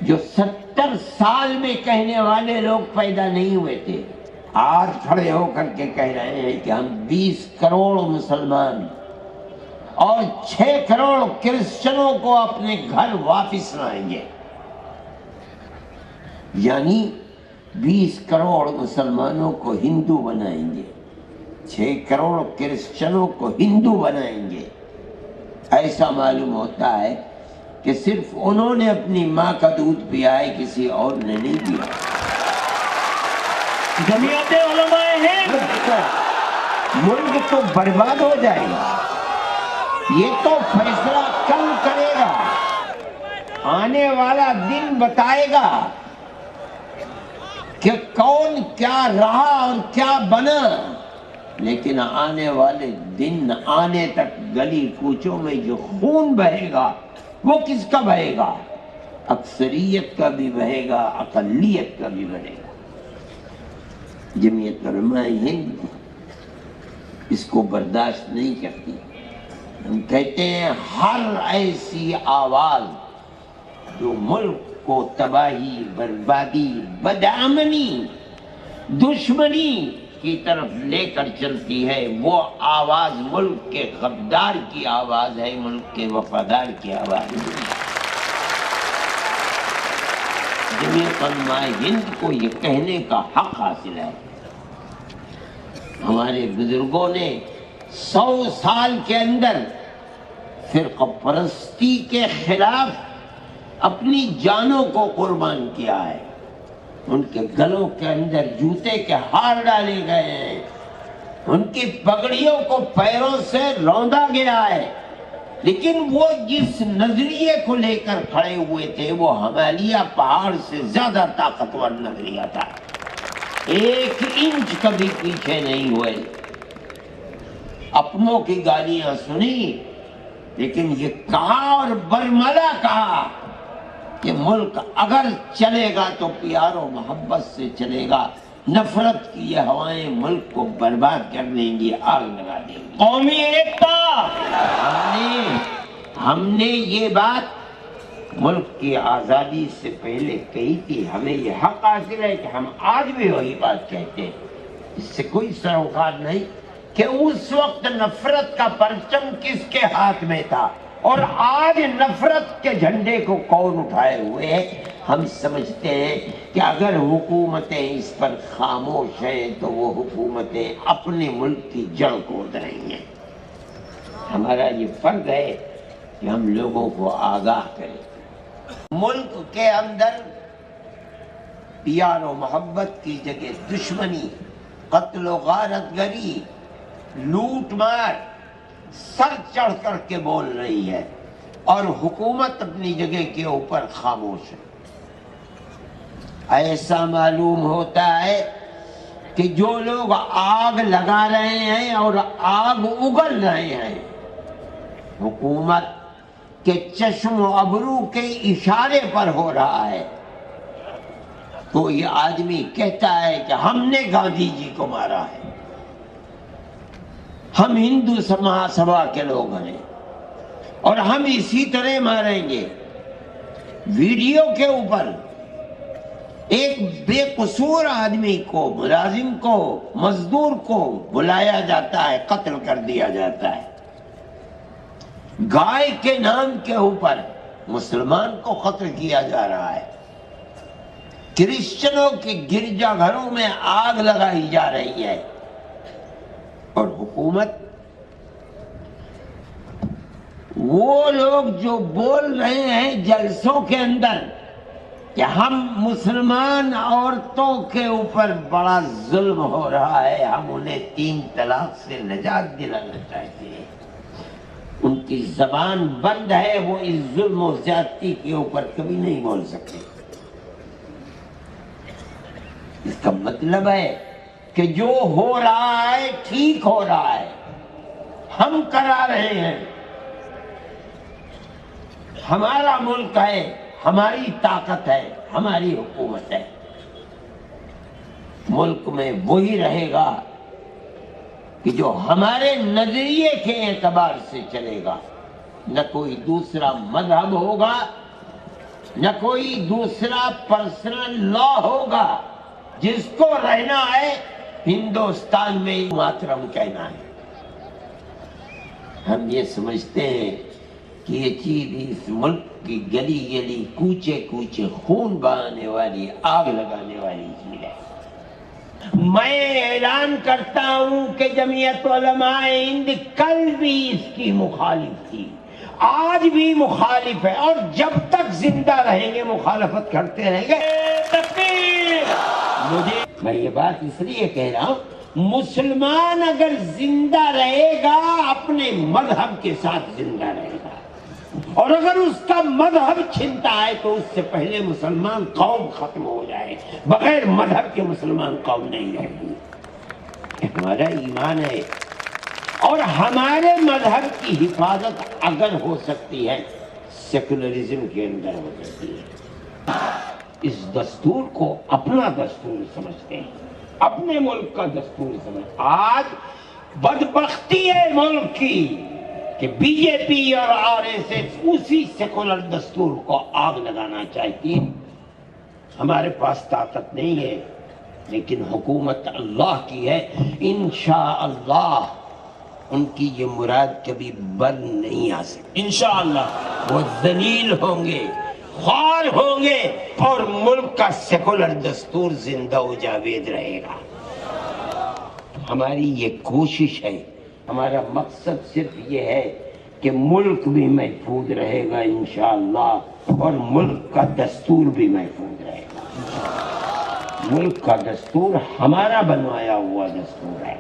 جو 70 سال میں کہنے والے لوگ پیدا نہیں ہوئے تھے، آج کھڑے ہو کر کے کہہ رہے ہیں کہ ہم 20 کروڑ مسلمان اور 6 کروڑ کرسچنوں کو اپنے گھر واپس لائیں گے۔ یعنی 20 کروڑ مسلمانوں کو ہندو بنائیں گے، 6 کروڑ کرسچنوں کو ہندو بنائیں گے۔ ایسا معلوم ہوتا ہے کہ صرف انہوں نے اپنی ماں کا دودھ پیا ہے، کسی اور نے نہیں پیا۔ جمعیت علماء ہند ملک تو برباد ہو جائے گا۔ یہ تو فیصلہ کل کرے گا، آنے والا دن بتائے گا کہ کون کیا رہا اور کیا بنا، لیکن آنے والے دن آنے تک گلی کوچوں میں جو خون بہے گا وہ کس کا بہے گا؟ اکثریت کا بھی بہے گا، اقلیت کا بھی بہے گا۔ جمعیت علماء ہند اس کو برداشت نہیں کرتی۔ ہم کہتے ہیں ہر ایسی آواز جو ملک کو تباہی، بربادی، بدامنی، دشمنی کی طرف لے کر چلتی ہے، وہ آواز ملک کے غدار کی آواز ہے، ملک کے وفادار کی آواز ہے۔ جمعیت علماء ہند کو یہ کہنے کا حق حاصل ہے۔ ہمارے بزرگوں نے 100 سال کے اندر فرقہ پرستی کے خلاف اپنی جانوں کو قربان کیا ہے۔ ان کے گلوں کے اندر جوتے کے ہار ڈالے گئے ہیں، ان کی پگڑیوں کو پیروں سے روندا گیا ہے، لیکن وہ جس نظریے کو لے کر کھڑے ہوئے تھے وہ ہمالیہ پہاڑ سے زیادہ طاقتور نظریہ تھا۔ 1 انچ کبھی پیچھے نہیں ہوئے۔ اپنوں کی گالیاں سنی، لیکن یہ کہا اور برملا کہا کہ ملک اگر چلے گا تو پیار و محبت سے چلے گا، نفرت کی یہ ہوائیں ملک کو برباد کر دیں گی، آگ لگا دیں گی۔ قومی ایکتا، ہم نے یہ بات ملک کی آزادی سے پہلے کہی تھی۔ ہمیں یہ حق حاصل ہے کہ ہم آج بھی وہی بات کہتے ہیں، اس سے کوئی سروکار نہیں کہ اس وقت نفرت کا پرچم کس کے ہاتھ میں تھا اور آج نفرت کے جھنڈے کو کون اٹھائے ہوئے ہے۔ ہم سمجھتے ہیں کہ اگر حکومتیں اس پر خاموش ہیں تو وہ حکومتیں اپنے ملک کی جڑ کود رہی ہیں۔ ہمارا یہ فرض ہے کہ ہم لوگوں کو آگاہ کریں۔ ملک کے اندر پیار و محبت کی جگہ دشمنی، قتل و غارت گری، لوٹ مار سر چڑھ کر کے بول رہی ہے، اور حکومت اپنی جگہ کے اوپر خاموش ہے۔ ایسا معلوم ہوتا ہے کہ جو لوگ آگ لگا رہے ہیں اور آگ اگل رہے ہیں، حکومت کے چشم و ابرو کے اشارے پر ہو رہا ہے۔ کوئی آدمی کہتا ہے کہ ہم نے گاندھی جی کو مارا ہے، ہم ہندو مہاسبھا کے لوگ ہیں اور ہم اسی طرح ماریں گے۔ ویڈیو کے اوپر ایک بے قصور آدمی کو، ملازم کو، مزدور کو بلایا جاتا ہے، قتل کر دیا جاتا ہے۔ گائے کے نام کے اوپر مسلمان کو قتل کیا جا رہا ہے۔ کرسچنوں کے گرجا گھروں میں آگ لگائی جا رہی ہے، اور حکومت، وہ لوگ جو بول رہے ہیں جلسوں کے اندر کہ ہم مسلمان عورتوں کے اوپر بڑا ظلم ہو رہا ہے، ہم انہیں 3 طلاق سے نجات دلانا چاہتے ہیں، ان کی زبان بند ہے، وہ اس ظلم و زیادتی کے اوپر کبھی نہیں بول سکتے۔ اس کا مطلب ہے کہ جو ہو رہا ہے ٹھیک ہو رہا ہے، ہم کرا رہے ہیں، ہمارا ملک ہے، ہماری طاقت ہے، ہماری حکومت ہے۔ ملک میں وہی رہے گا کہ جو ہمارے نظریے کے اعتبار سے چلے گا، نہ کوئی دوسرا مذہب ہوگا، نہ کوئی دوسرا پرسنل لا ہوگا. جس کو رہنا ہے ہندوستان میں ماترم کہنا ہے. ہم یہ سمجھتے ہیں کہ یہ چیز اس ملک کی گلی گلی کوچے کوچے خون بہانے والی آگ لگانے والی چیز ہے. میں اعلان کرتا ہوں کہ جمعیت علماء ہند کل بھی اس کی مخالف تھی، آج بھی مخالف ہے، اور جب تک زندہ رہیں گے مخالفت کرتے رہیں گے. تکبیر! میں یہ بات اس لیے کہہ رہا ہوں، مسلمان اگر زندہ رہے گا اپنے مذہب کے ساتھ زندہ رہے گا، اور اگر اس کا مذہب چھنتا ہے تو اس سے پہلے مسلمان قوم ختم ہو جائے. بغیر مذہب کے مسلمان قوم نہیں رہے گی. ہمارا ایمان ہے، اور ہمارے مذہب کی حفاظت اگر ہو سکتی ہے سیکولرزم کے اندر ہو سکتی ہے. اس دستور کو اپنا دستور سمجھتے ہیں، اپنے ملک کا دستور سمجھتے. آج بدبختی ہے ملک کی کہ بی جے پی اور آر ایس ایس اسی سیکولر دستور کو آگ لگانا چاہتی ہے. ہمارے پاس طاقت نہیں ہے، لیکن حکومت اللہ کی ہے. انشاءاللہ ان کی یہ مراد کبھی بر نہیں آ سکتی. انشاءاللہ وہ ذلیل ہوں گے، خوار ہوں گے، اور ملک کا سیکولر دستور زندہ و جاوید رہے گا. ہماری یہ کوشش ہے، ہمارا مقصد صرف یہ ہے کہ ملک بھی محفوظ رہے گا انشاءاللہ، اور ملک کا دستور بھی محفوظ رہے گا. ملک کا دستور ہمارا بنوایا ہوا دستور ہے.